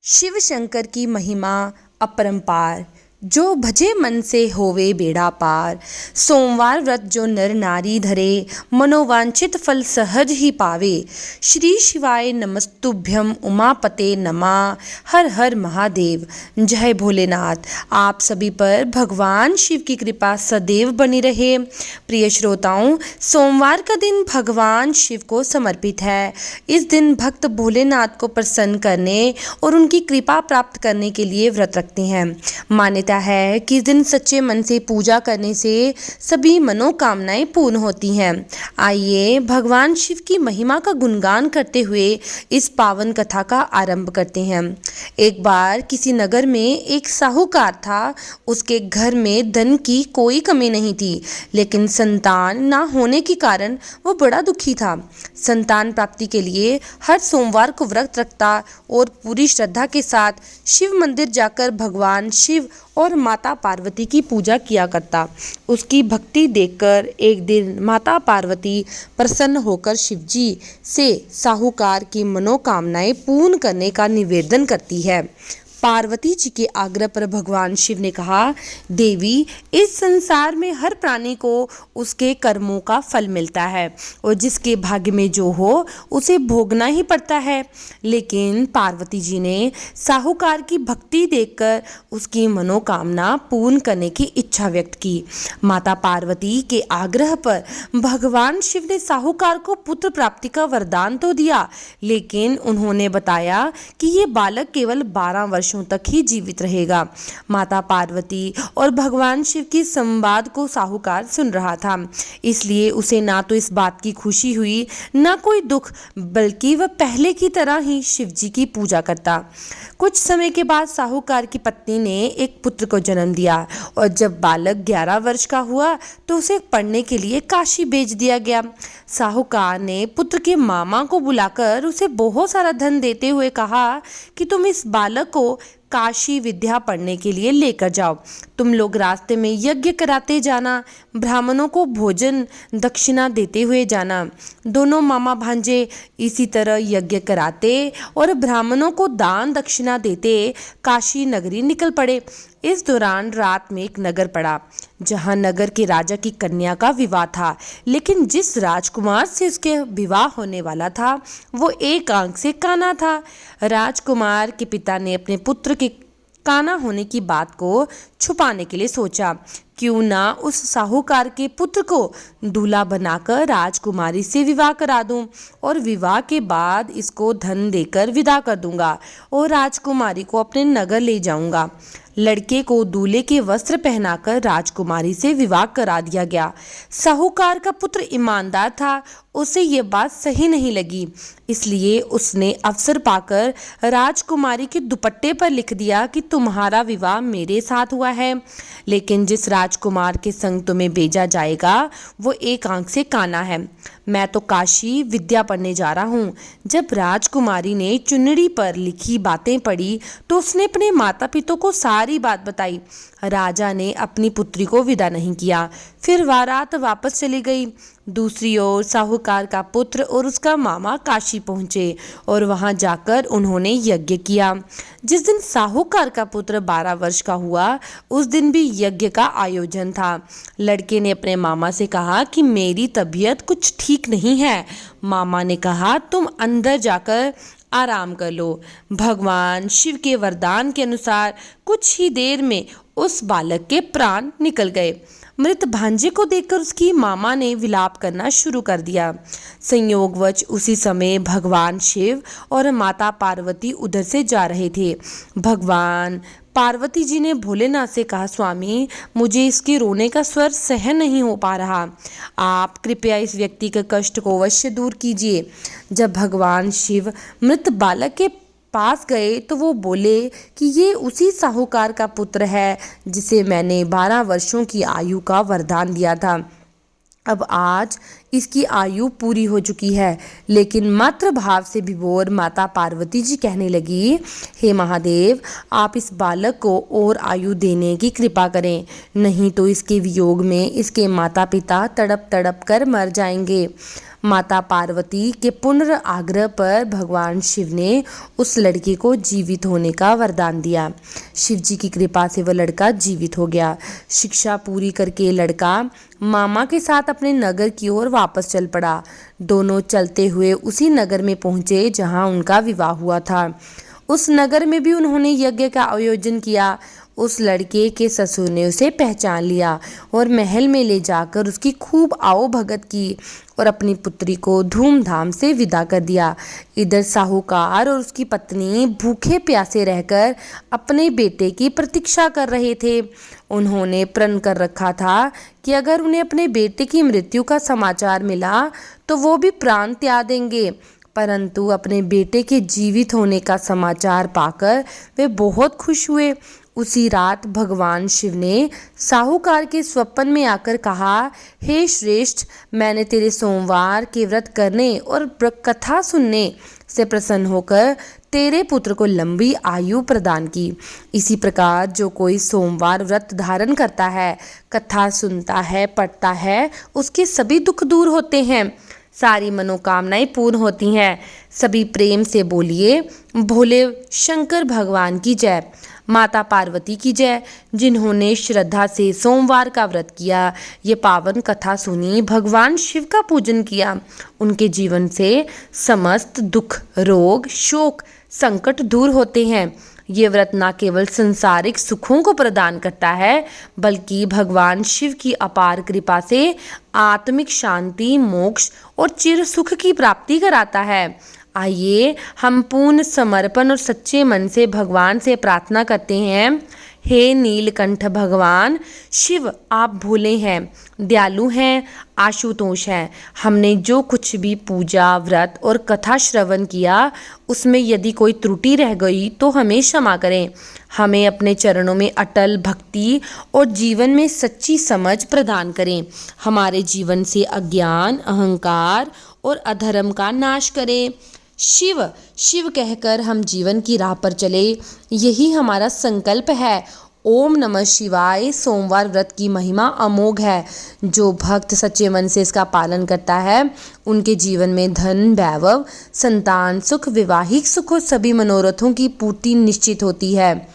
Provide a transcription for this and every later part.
शिव शंकर की महिमा अपरंपार। जो भजे मन से होवे बेड़ा पार। सोमवार व्रत जो नर नारी धरे, मनोवांछित फल सहज ही पावे। श्री शिवाय नमस्तुभ्यं उमापते नमः। हर हर महादेव। जय भोलेनाथ। आप सभी पर भगवान शिव की कृपा सदैव बनी रहे। प्रिय श्रोताओं, सोमवार का दिन भगवान शिव को समर्पित है। इस दिन भक्त भोलेनाथ को प्रसन्न करने और उनकी कृपा प्राप्त करने के लिए व्रत रखते हैं। मान्यता है कि इस दिन सच्चे मन से पूजा करने से सभी मनोकामनाएं पूर्ण होती हैं। आइए भगवान शिव की महिमा का गुणगान करते हुए इस पावन कथा का आरंभ करते हैं। एक बार किसी नगर में एक साहूकार था। उसके घर में धन की कोई कमी नहीं थी, लेकिन संतान ना होने के कारण वो बड़ा दुखी था। संतान प्राप्ति के लिए हर सोमवार को व्रत रखता और पूरी श्रद्धा के साथ शिव मंदिर जाकर भगवान शिव और माता पार्वती की पूजा किया करता। उसकी भक्ति देखकर एक दिन माता पार्वती प्रसन्न होकर शिवजी से साहूकार की मनोकामनाएं पूर्ण करने का निवेदन करती है। पार्वती जी के आग्रह पर भगवान शिव ने कहा, देवी, इस संसार में हर प्राणी को उसके कर्मों का फल मिलता है और जिसके भाग्य में जो हो उसे भोगना ही पड़ता है। लेकिन पार्वती जी ने साहूकार की भक्ति देखकर उसकी मनोकामना पूर्ण करने की इच्छा व्यक्त की। माता पार्वती के आग्रह पर भगवान शिव ने साहूकार को पुत्र प्राप्ति का वरदान तो दिया, लेकिन उन्होंने बताया कि ये बालक केवल 12 वर्षों तक ही जीवित रहेगा। माता पार्वती और भगवान शिव के संवाद को साहूकार सुन रहा था, इसलिए उसे ना तो इस बात की खुशी हुई ना कोई दुख, बल्कि वह पहले की तरह ही शिव जी की पूजा करता। कुछ समय के बाद साहूकार की पत्नी ने एक पुत्र को जन्म दिया और जब बालक 11 वर्ष का हुआ तो उसे पढ़ने के लिए काशी भेज दिया गया। साहूकार ने पुत्र के मामा को बुलाकर उसे बहुत सारा धन देते हुए कहा कि तुम इस बालक को काशी विद्या पढ़ने के लिए लेकर जाओ। तुम लोग रास्ते में यज्ञ कराते जाना, ब्राह्मणों को भोजन दक्षिणा देते हुए जाना। दोनों मामा भांजे इसी तरह यज्ञ कराते और ब्राह्मणों को दान दक्षिणा देते काशी नगरी निकल पड़े। इस दौरान रात में एक नगर पड़ा, जहां नगर के राजा की कन्या का विवाह था, लेकिन जिस राजकुमार से उसके विवाह होने वाला था वो एक आंख से काना था। राजकुमार के पिता ने अपने पुत्र के काना होने की बात को छुपाने के लिए सोचा, क्यों ना उस साहूकार के पुत्र को दूल्हा बनाकर राजकुमारी से विवाह करा दूं और विवाह के बाद इसको धन देकर विदा कर दूंगा और राजकुमारी को अपने नगर ले जाऊंगा। लड़के को दूल्हे के वस्त्र पहनाकर राजकुमारी से विवाह करा दिया गया। साहूकार का पुत्र ईमानदार था, उसे ये बात सही नहीं लगी, इसलिए उसने अवसर पाकर राजकुमारी के दुपट्टे पर लिख दिया कि तुम्हारा विवाह मेरे साथ हुआ है, लेकिन जिस राजकुमार के संग तुम्हें भेजा जाएगा वो एक आंख से काना है। मैं तो काशी विद्या पढ़ने जा रहा हूँ। जब राजकुमारी ने चुन्नड़ी पर लिखी बातें पढ़ी तो उसने अपने माता पिता को सारी बात बताई। राजा ने अपनी पुत्री को विदा नहीं किया, फिर बारात वापस चली गई। दूसरी ओर साहूकार का पुत्र और उसका मामा काशी पहुंचे और वहां जाकर उन्होंने यज्ञ किया। जिस दिन साहूकार का पुत्र 12 वर्ष का हुआ, उस दिन भी यज्ञ का आयोजन था। लड़के ने अपने मामा से कहा कि मेरी तबीयत कुछ ठीक नहीं है। मामा ने कहा, तुम अंदर जाकर आराम कर लो। भगवान शिव के वरदान के अनुसार कुछ ही देर में उस बालक के प्राण निकल गए। मृत भांजे को देखकर उसकी मामा ने विलाप करना शुरू कर दिया। संयोगवश उसी समय भगवान शिव और माता पार्वती उधर से जा रहे थे। भगवान पार्वती जी ने भोलेनाथ से कहा, स्वामी, मुझे इसके रोने का स्वर सहन नहीं हो पा रहा, आप कृपया इस व्यक्ति के कष्ट को अवश्य दूर कीजिए। जब भगवान शिव मृत बालक के पास गए तो वो बोले कि ये उसी साहूकार का पुत्र है जिसे मैंने 12 वर्षों की आयु का वरदान दिया था। अब आज इसकी आयु पूरी हो चुकी है। लेकिन मातृ भाव से विभोर माता पार्वती जी कहने लगी, हे महादेव, आप इस बालक को और आयु देने की कृपा करें, नहीं तो इसके वियोग में इसके माता पिता तड़प तड़प कर मर जाएंगे। माता पार्वती के पुनर्आग्रह पर भगवान शिव ने उस लड़के को जीवित होने का वरदान दिया। शिव जी की कृपा से वह लड़का जीवित हो गया। शिक्षा पूरी करके लड़का मामा के साथ अपने नगर की ओर वापस चल पड़ा। दोनों चलते हुए उसी नगर में पहुंचे जहां उनका विवाह हुआ था। उस नगर में भी उन्होंने यज्ञ का आयोजन किया। उस लड़के के ससुर ने उसे पहचान लिया और महल में ले जाकर उसकी खूब आओ भगत की और अपनी पुत्री को धूमधाम से विदा कर दिया। इधर साहूकार और उसकी पत्नी भूखे प्यासे रहकर अपने बेटे की प्रतीक्षा कर रहे थे। उन्होंने प्रण कर रखा था कि अगर उन्हें अपने बेटे की मृत्यु का समाचार मिला तो वो भी प्राण त्याग देंगे। परंतु अपने बेटे के जीवित होने का समाचार पाकर वे बहुत खुश हुए। उसी रात भगवान शिव ने साहूकार के स्वप्न में आकर कहा, हे श्रेष्ठ, मैंने तेरे सोमवार के व्रत करने और कथा सुनने से प्रसन्न होकर तेरे पुत्र को लंबी आयु प्रदान की। इसी प्रकार जो कोई सोमवार व्रत धारण करता है, कथा सुनता है, पढ़ता है, उसके सभी दुख दूर होते हैं, सारी मनोकामनाएं पूर्ण होती हैं। सभी प्रेम से बोलिए, भोले शंकर भगवान की जय, माता पार्वती की जय। जिन्होंने श्रद्धा से सोमवार का व्रत किया, ये पावन कथा सुनी, भगवान शिव का पूजन किया, उनके जीवन से समस्त दुख, रोग, शोक, संकट दूर होते हैं। ये व्रत न केवल संसारिक सुखों को प्रदान करता है, बल्कि भगवान शिव की अपार कृपा से आत्मिक शांति, मोक्ष और चिर सुख की प्राप्ति कराता है। आइए हम पूर्ण समर्पण और सच्चे मन से भगवान से प्रार्थना करते हैं, हे नीलकंठ भगवान शिव, आप भोले हैं, दयालु हैं, आशुतोष हैं। हमने जो कुछ भी पूजा, व्रत और कथा श्रवण किया, उसमें यदि कोई त्रुटि रह गई तो हमें क्षमा करें। हमें अपने चरणों में अटल भक्ति और जीवन में सच्ची समझ प्रदान करें। हमारे जीवन से अज्ञान, अहंकार और अधर्म का नाश करें। शिव शिव कहकर हम जीवन की राह पर चले, यही हमारा संकल्प है। ओम नमः शिवाय। सोमवार व्रत की महिमा अमोघ है। जो भक्त सच्चे मन से इसका पालन करता है, उनके जीवन में धन, वैभव, संतान सुख, वैवाहिक सुख और सभी मनोरथों की पूर्ति निश्चित होती है।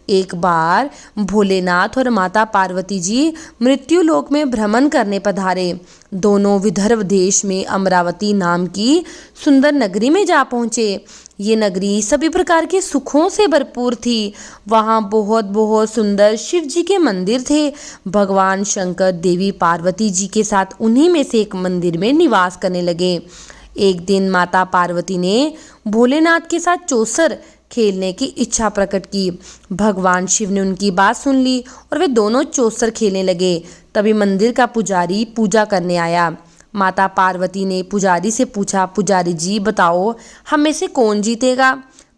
एक बार भोलेनाथ और माता पार्वती जी मृत्यु लोक में भ्रमण करने पधारे। दोनों विदर्भ देश में अमरावती नाम की सुंदर नगरी में जा पहुँचे। ये नगरी सभी प्रकार के सुखों से भरपूर थी। वहाँ बहुत बहुत सुंदर शिव जी के मंदिर थे। भगवान शंकर देवी पार्वती जी के साथ उन्हीं में से एक मंदिर में निवास करने लगे। एक दिन माता पार्वती ने भोलेनाथ के साथ चौसर खेलने की इच्छा प्रकट की। भगवान शिव ने उनकी बात सुन ली और वे दोनों चौसर खेलने लगे। तभी मंदिर का पुजारी पूजा करने आया। माता पार्वती ने पुजारी से पूछा, पुजारी जी बताओ, हम में से कौन जीतेगा?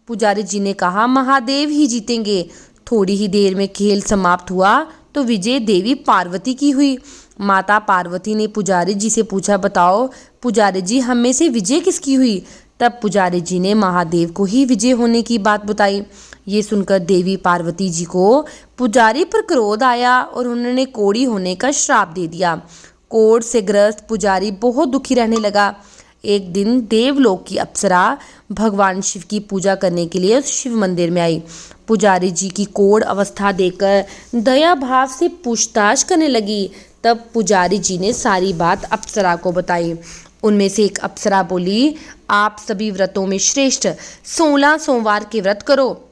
पुजारी जी ने कहा, महादेव ही जीतेंगे। थोड़ी ही देर में खेल समाप्त हुआ तो विजय देवी पार्वती की हुई। माता पार्वती ने पुजारी जी से पूछा, बताओ पुजारी जी, हम में से विजय किसकी हुई? तब पुजारी जी ने महादेव को ही विजय होने की बात बताई। ये सुनकर देवी पार्वती जी को पुजारी पर क्रोध आया और उन्होंने कोढ़ी होने का श्राप दे दिया। कोढ़ से ग्रस्त पुजारी बहुत दुखी रहने लगा। एक दिन देवलोक की अप्सरा भगवान शिव की पूजा करने के लिए शिव मंदिर में आई। पुजारी जी की कोढ़ अवस्था देखकर दया भाव से पूछताछ करने लगी। तब पुजारी जी ने सारी बात अप्सरा को बताई। उनमें से एक अप्सरा बोली, आप सभी व्रतों में श्रेष्ठ 16 सोमवार के व्रत करो,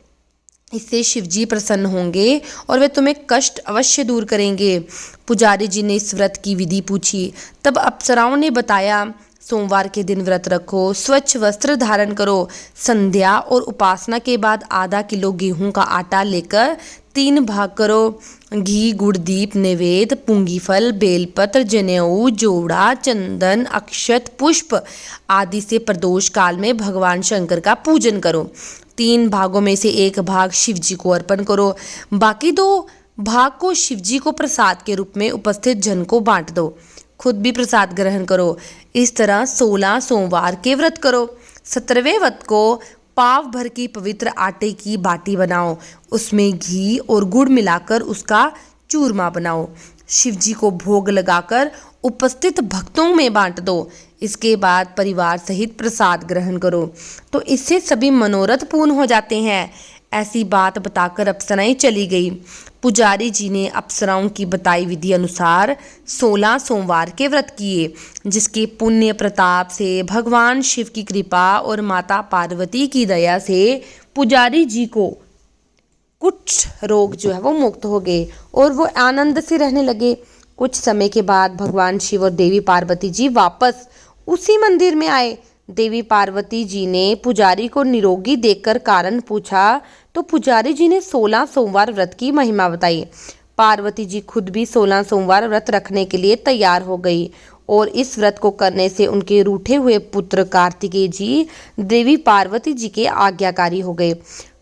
इससे शिवजी प्रसन्न होंगे और वे तुम्हें कष्ट अवश्य दूर करेंगे। पुजारी जी ने इस व्रत की विधि पूछी। तब अप्सराओं ने बताया, सोमवार के दिन व्रत रखो, स्वच्छ वस्त्र धारण करो, संध्या और उपासना के बाद आधा किलो गेहूं का आटा लेकर 3 भाग करो। घी, गुड़, दीप, नैवेद्य, पुंगी फल, बेलपत्र, जनेऊ, जोड़ा, चंदन, अक्षत, पुष्प आदि से प्रदोष काल में भगवान शंकर का पूजन करो। 3 भागों में से 1 भाग शिव जी को अर्पण करो। बाकी 2 भाग को शिव जी को प्रसाद के रूप में उपस्थित जन को बांट दो। खुद भी प्रसाद ग्रहण करो। इस तरह 16 सोमवार के व्रत करो। 17वें व्रत को पाव भर की पवित्र आटे की बाटी बनाओ, उसमें घी और गुड़ मिलाकर उसका चूरमा बनाओ। शिव जी को भोग लगाकर उपस्थित भक्तों में बांट दो। इसके बाद परिवार सहित प्रसाद ग्रहण करो, तो इससे सभी मनोरथ पूर्ण हो जाते हैं। ऐसी बात बताकर अप्सराएं चली गई। पुजारी जी ने अप्सराओं की बताई विधि अनुसार 16 सोमवार के व्रत किए, जिसके पुण्य प्रताप से भगवान शिव की कृपा और माता पार्वती की दया से पुजारी जी को कुछ रोग जो है वो मुक्त हो गए और वो आनंद से रहने लगे। कुछ समय के बाद भगवान शिव और देवी पार्वती जी वापस उसी मंदिर में आए। देवी पार्वती जी ने पुजारी को निरोगी देखकर कारण पूछा, तो पुजारी जी ने 16 सोमवार व्रत की महिमा बताई। पार्वती जी खुद भी 16 सोमवार व्रत रखने के लिए तैयार हो गई और इस व्रत को करने से उनके रूठे हुए पुत्र कार्तिकेय जी देवी पार्वती जी के आज्ञाकारी हो गए।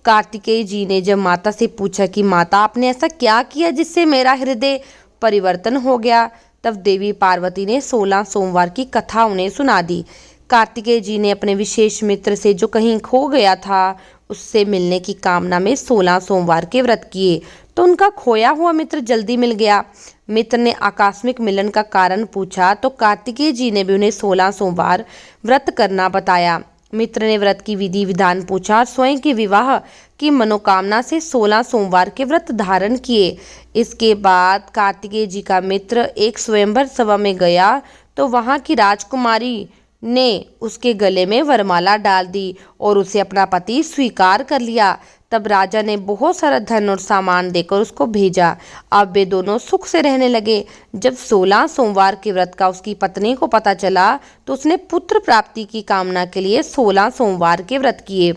कार्तिकेय जी ने जब माता से पूछा कि माता, आपने ऐसा क्या किया जिससे मेरा हृदय परिवर्तन हो गया, तब देवी पार्वती ने 16 सोमवार की कथा उन्हें सुना दी। कार्तिकेय जी ने अपने विशेष मित्र से जो कहीं खो गया था उससे मिलने की कामना में 16 सोमवार के व्रत किए, तो उनका खोया हुआ मित्र जल्दी मिल गया। मित्र ने आकस्मिक मिलन का कारण पूछा, तो कार्तिकेय जी ने भी उन्हें 16 सोमवार व्रत करना बताया। मित्र ने व्रत की विधि विधान पूछा और स्वयं के विवाह की मनोकामना से 16 सोमवार के व्रत धारण किए। इसके बाद कार्तिकेय जी का मित्र एक स्वयंवर सभा में गया, तो वहां की राजकुमारी ने उसके गले में वरमाला डाल दी और उसे अपना पति स्वीकार कर लिया। तब राजा ने बहुत सारा धन और सामान देकर उसको भेजा। अब वे दोनों सुख से रहने लगे। जब 16 सोमवार के व्रत का उसकी पत्नी को पता चला, तो उसने पुत्र प्राप्ति की कामना के लिए 16 सोमवार के व्रत किए।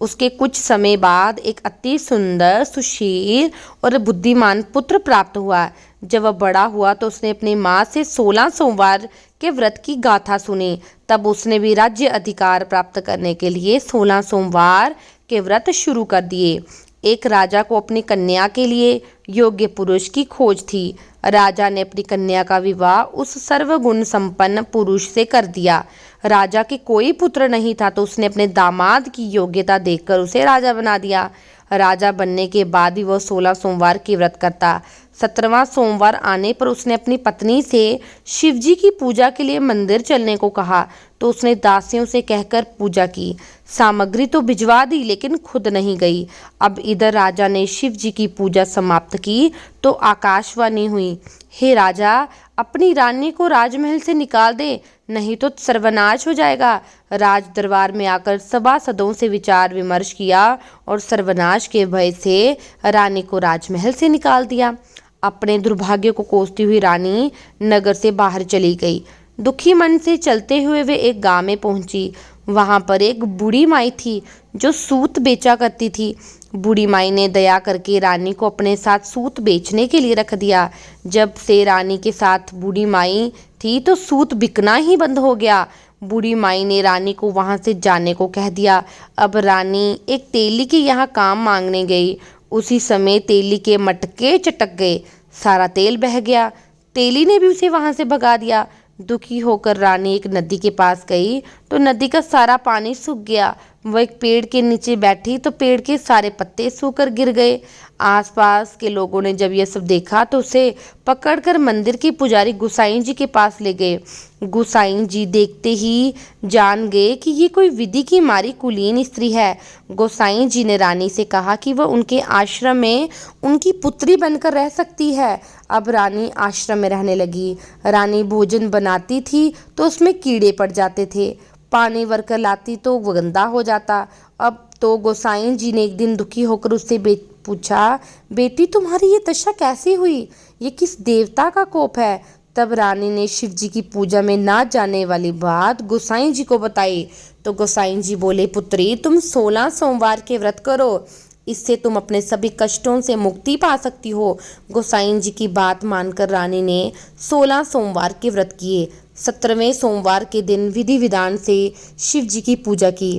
उसके कुछ समय बाद एक अति सुंदर, सुशील और बुद्धिमान पुत्र प्राप्त हुआ। जब वह बड़ा हुआ तो उसने अपनी माँ से 16 सोमवार के व्रत की गाथा सुनी। तब उसने भी राज्य अधिकार प्राप्त करने के लिए 16 सोमवार के व्रत शुरू कर दिए। एक राजा को अपनी कन्या के लिए योग्य पुरुष की खोज थी। राजा ने अपनी कन्या का विवाह उस सर्वगुण संपन्न पुरुष से कर दिया। राजा के कोई पुत्र नहीं था, तो उसने अपने दामाद की योग्यता देखकर उसे राजा बना दिया। राजा बनने के बाद ही वह 16 सोमवार के व्रत करता। 17वां सोमवार आने पर उसने अपनी पत्नी से शिवजी की पूजा के लिए मंदिर चलने को कहा, तो उसने दासियों से कहकर पूजा की। सामग्री तो भिजवा दी, लेकिन खुद नहीं गई। अब इधर राजा ने शिव जी की पूजा समाप्त की तो आकाशवाणी हुई, हे राजा, अपनी रानी को राजमहल से निकाल दे, नहीं तो सर्वनाश हो जाएगा। राज दरबार में आकर सभासदों से विचार विमर्श किया और सर्वनाश के भय से रानी को राजमहल से निकाल दिया। अपने दुर्भाग्य को कोसती हुई रानी नगर से बाहर चली गई। दुखी मन से चलते हुए वे एक गांव में पहुंची। वहां पर एक बूढ़ी माई थी जो सूत बेचा करती थी। बूढ़ी माई ने दया करके रानी को अपने साथ सूत बेचने के लिए रख दिया। जब से रानी के साथ बूढ़ी माई थी तो सूत बिकना ही बंद हो गया। बूढ़ी माई ने रानी को वहां से जाने को कह दिया। अब रानी एक तेली के यहाँ काम मांगने गई। उसी समय तेली के मटके चटक गए, सारा तेल बह गया। तेली ने भी उसे वहां से भगा दिया। दुखी होकर रानी एक नदी के पास गई तो नदी का सारा पानी सूख गया। वह एक पेड़ के नीचे बैठी तो पेड़ के सारे पत्ते सूखकर गिर गए। आसपास के लोगों ने जब यह सब देखा तो उसे पकड़कर मंदिर के पुजारी गुसाई जी के पास ले गए। गुसाई जी देखते ही जान गए कि ये कोई विधि की मारी कुलीन स्त्री है। गोसाई जी ने रानी से कहा कि वह उनके आश्रम में उनकी पुत्री बनकर रह सकती है। अब रानी आश्रम में रहने लगी। रानी भोजन बनाती थी तो उसमें कीड़े पड़ जाते थे, पानी भरकर लाती तो वो गंदा हो जाता। अब तो गोसाई जी ने एक दिन दुखी होकर उससे पूछा, बेटी तुम्हारी ये दशा कैसी हुई? ये किस देवता का कोप है? तब रानी ने शिव जी की पूजा में ना जाने वाली बात गोसाई जी को बताई। तो गोसाई जी बोले, पुत्री तुम 16 सोमवार के व्रत करो, इससे तुम अपने सभी कष्टों से मुक्ति पा सकती हो। गोसाई जी की बात मानकर रानी ने 16 सोमवार के व्रत किए। 17वें सोमवार के दिन विधि विधान से शिव जी की पूजा की।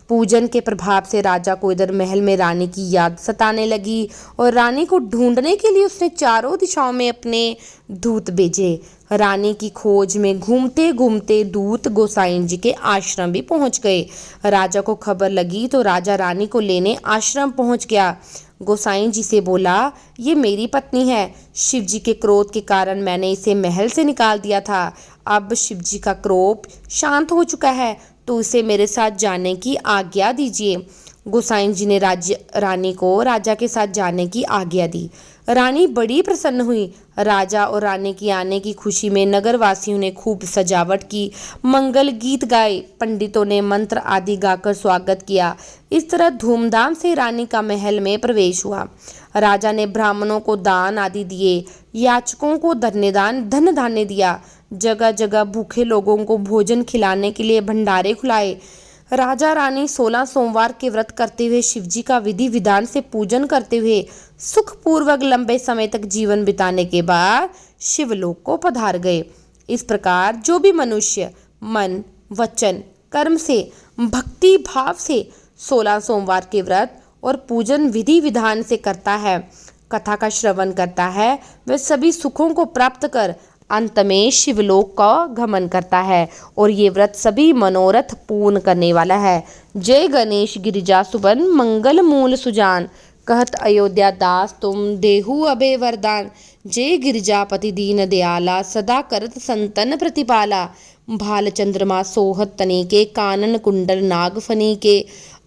पूजन के प्रभाव से राजा को इधर महल में रानी की याद सताने लगी और रानी को ढूंढने के लिए उसने चारों दिशाओं में अपने दूत भेजे। रानी की खोज में घूमते घूमते दूत गोसाई जी के आश्रम भी पहुंच गए। राजा को खबर लगी तो राजा रानी को लेने आश्रम पहुंच गया। गोसाई जी से बोला, ये मेरी पत्नी है। शिव जी के क्रोध के कारण मैंने इसे महल से निकाल दिया था। अब शिव जी का क्रोध शांत हो चुका है तो उसे मेरे साथ जाने की आज्ञा दीजिए। गोसाई जी ने रानी को राजा के साथ जाने की आज्ञा दी। रानी बड़ी प्रसन्न हुई। राजा और रानी की आने की खुशी में नगरवासियों ने खूब सजावट की, मंगल गीत गाए, पंडितों ने मंत्र आदि गाकर स्वागत किया। इस तरह धूमधाम से रानी का महल में प्रवेश हुआ। राजा ने ब्राह्मणों को दान आदि दिए, याचकों को धन धान्य दिया, जगह जगह भूखे लोगों को भोजन खिलाने के लिए भंडारे खुलाए। राजा रानी 16 सोमवार के व्रत करते हुए शिवजी का विधि विधान से पूजन करते हुए सुखपूर्वक लंबे समय तक जीवन बिताने के बाद शिवलोक को पधार गए। इस प्रकार जो भी मनुष्य मन, वचन, कर्म से, भक्ति भाव से 16 सोमवार के व्रत और पूजन विधि विधान से करता है, कथा का श्रवण करता है, वह सभी सुखों को प्राप्त कर अंत में शिवलोक का गमन करता है और ये व्रत सभी मनोरथ पूर्ण करने वाला है। जय गणेश गिरिजा सुबन मंगल मूल सुजान, कहत अयोध्या दास तुम देहु अभय वरदान। जय गिरिजापति दीन दयाला, सदा करत संतन प्रतिपाला। भाल चंद्रमा सोहत तनी के, कानन कुंडल नाग फनी के।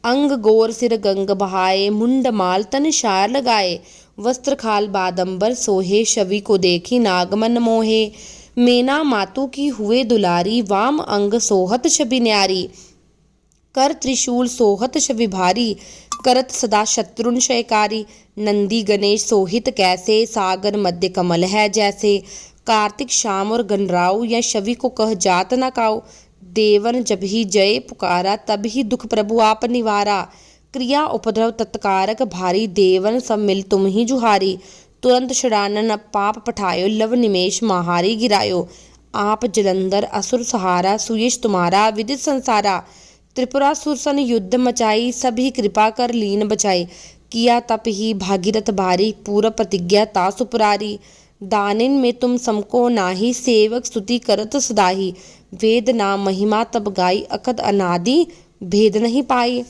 अंग गोर सिर गंग बहाए, मुंड माल तन शार लगाए। वस्त्र खाल बादंबर सोहे, छवि को देखी नागमन मोहे। मेना मातु की हुए दुलारी, वाम अंग सोहत छवि न्यारी। कर त्रिशूल सोहत छवि भारी, करत सदा शत्रुन क्षयकारी। नंदी गणेश सोहित कैसे, सागर मध्य कमल है जैसे। कार्तिक शाम और गणराव, यह छवि को कह जात न काऊ। देवन जब ही जय पुकारा, तब ही दुख प्रभु आप निवारा। क्रिया उपद्रव तत्कारक भारी, देवन सब मिल तुम ही जुहारी। तुरंत छुड़ानन पाप पठायो, लव निमेश महारी गिरायो। आप जलंधर असुर सहारा, सुयश तुम्हारा विदित संसारा। त्रिपुरा सुरसन युद्ध मचाई, सभी कृपा कर लीन बचाई। किया तप ही भागीरथ भारी, पूर्व प्रतिज्ञा तासु पुरारी। दानिन में तुम समको नाही, सेवक स्तुति करत सदाही। वेद नाम महिमा तब गाई, अकद अनादि भेद नहीं पाई।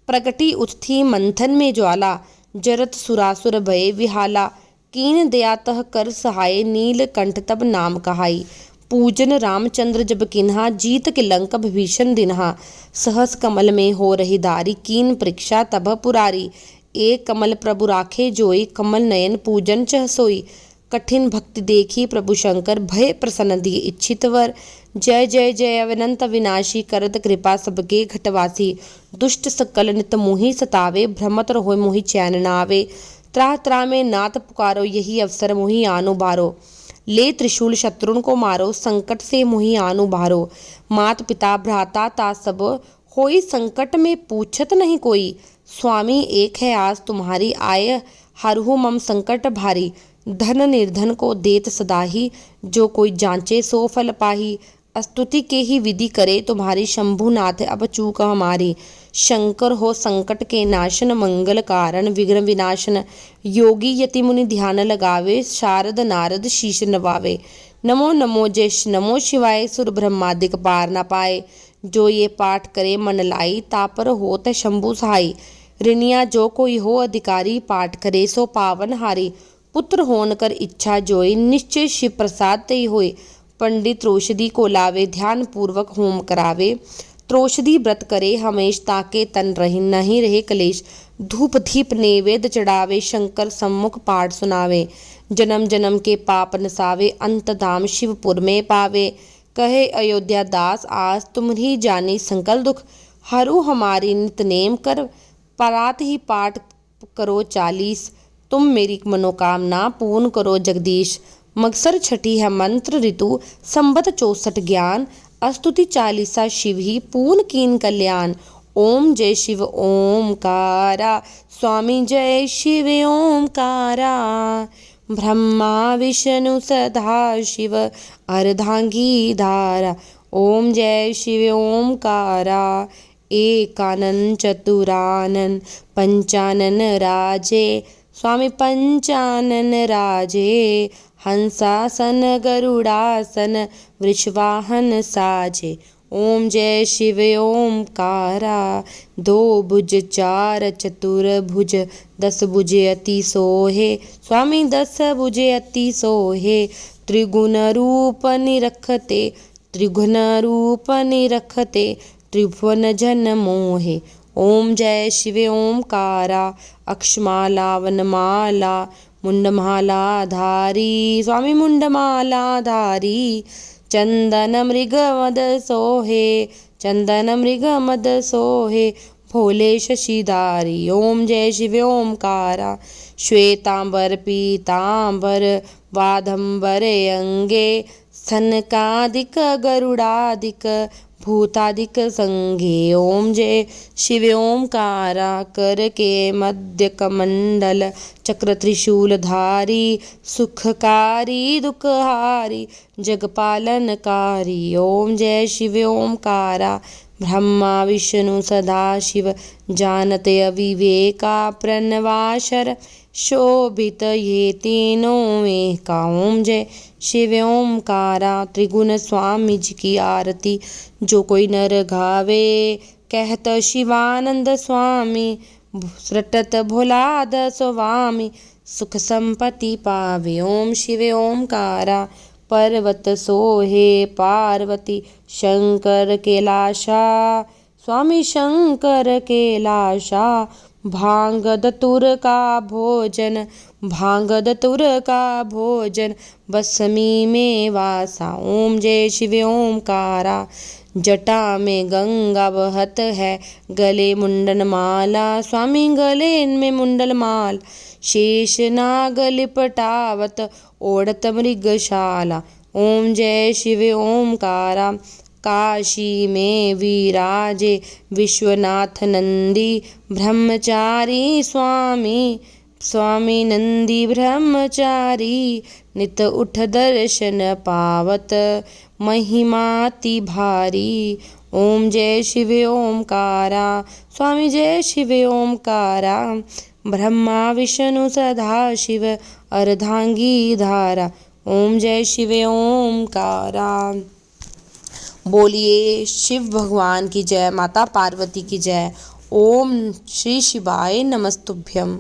प्रगटी उठती मंथन में ज्वाला, जरत सुरासुर भय विहाला। कीन दयातः कर सहाय, नीलकंठ तब नाम कहाई। पूजन रामचंद्र जब किन्हा, जीत के लंक भीषण दिन्हा। सहस कमल में हो रही दारी, कीन परीक्षा तब पुरारी। एक कमल प्रभु राखे जोई, कमल नयन पूजन चह सोई। कठिन भक्ति देखी प्रभु शंकर, भय प्रसन्न दिए इच्छित वर। जय जय जय अनंत विनाशी, करत कृपा सबके घटवासी। दुष्ट सकल नित मोहि सतावे, भ्रमत रहो मोहि चैन न आवे। त्राह त्राह में नाथ पुकारो, यही अवसर मोहि आनु बारो। ले त्रिशूल शत्रुन को मारो, संकट से मोहि आनु बारो। मात पिता भ्राता ता सब, होई संकट में पूछत नहीं कोई। स्वामी एक है आस तुम्हारी, आय हरहु मम संकट भारी। धन निर्धन को देत सदाही, जो कोई जांचे सो फल पाही। स्तुति के ही विधि करे तुम्हारी, शंभुनाथ अब चूक हमारी। शंकर हो संकट के नाशन, मंगल कारण विघ्न विनाशन। योगी यति मुनि ध्यान लगावे, शारद नारद शीश नवावे। नमो नमो जय नमो शिवाय, सुर ब्रह्मादिक पार न पाए। जो ये पाठ करे मन लाई, तापर होत शंभु सहाय। ऋणिया जो कोई हो अधिकारी, पाठ करे सो पावन हारी। पुत्र होन कर इच्छा जोई, निश्चय शिव प्रसाद तई होय। पंडित त्रोषधि को लावे, ध्यान पूर्वक होम करावे। त्रोषधि व्रत करे हमेश, ताके तन रही नहीं रहे कलेश। धूप दीप नैवेद्य चढ़ावे, शंकर सम्मुख पाठ सुनावे। जन्म जन्म के पाप नसावे, अंत धाम शिवपुर में पावे। कहे अयोध्या दास आज, तुम्हारी जानी संकल दुख। हरू हमारी नित नेम कर, परात ही पाठ करो 40। तुम मेरी मनोकामना पूर्ण करो जगदीश। मगसर छठी है मंत्र ऋतु, संबत 64 ज्ञान। स्तुति 40 शिव ही, पूर्ण कीन कल्याण। ओम जय शिव ओमकारा, स्वामी जय शिव ओमकारा। ब्रह्मा विष्णु सदा शिव, अर्धांगी धारा। ओम जय शिव ओमकारा, एकानन चतुरानन पंचानन राजे, स्वामी पंचानन राजे। हंसासन गरुड़ासन वृषवाहन साजे। ओम जय शिव ओमकारा। दो भुज चार चतुर्भुज, 10 भुजे अति सोहे, स्वामी 10 भुजे अति सोहे। त्रिगुण रूप निरखते, त्रिगुण रूप निरखते, त्रिभुवन जन मोहे। ओम जय शिव ओमकारा। अक्षमाला वनमाला मुंडमाला धारी, स्वामी मुंडमाला धारी। चंदन मृग मद सोहे, चंदन मृग मद सोहे, भोले शशिधारी। ओम जय शिव ओमकारा। श्वेतांबर पीतांबर वादंबर अंगे, सनकादिक गरुड़ादिक भूतादिक संगे। ओम जय शिव ओमकारा। कर के मध्य कमंडल चक्र त्रिशूलधारी, सुखकारी दुखहारी जगपालनकारी। ओम जय शिव ओमकारा। ब्रह्मा विष्णु सदाशिव जानते अविवेका, प्रणवाशर शोभित ये तीनों एका। ओम जय शिव ओमकारा। त्रिगुण स्वामी जी की आरती जो कोई नर गावे, कहत शिवानंद स्वामी, रटत भोलाद स्वामी, सुख संपत्ति पावे। ओम शिव ओमकारा। पर्वत सोहे पार्वती, शंकर कैलाशा, स्वामी शंकर कैलाशा। भांग धतूर का भोजन, भांग धतूर का भोजन, बसमी में वासा। ओम जय शिव ओमकारा। जटा में गंगा बहत है, गले मुंडन माला, स्वामी गले में मुंडल माल। शेष नाग लिपटावत, ओढ़त मृगशाला। ओम जय शिव ओमकारा। काशी में विराजे विश्वनाथ नंदी, ब्रह्मचारी स्वामी, स्वामी नंदी ब्रह्मचारी। नित उठ दर्शन पावत, महिमाति भारी। ओम जय शिव ओमकारा। स्वामी जय शिव ओमकारा। ब्रह्मा विष्णु सदाशिव अर्धांगी धारा। ओम जय शिव ओमकारा। बोलिए शिव भगवान की जय, माता पार्वती की जय। ओम श्री शिवाय नमस्तुभ्यम।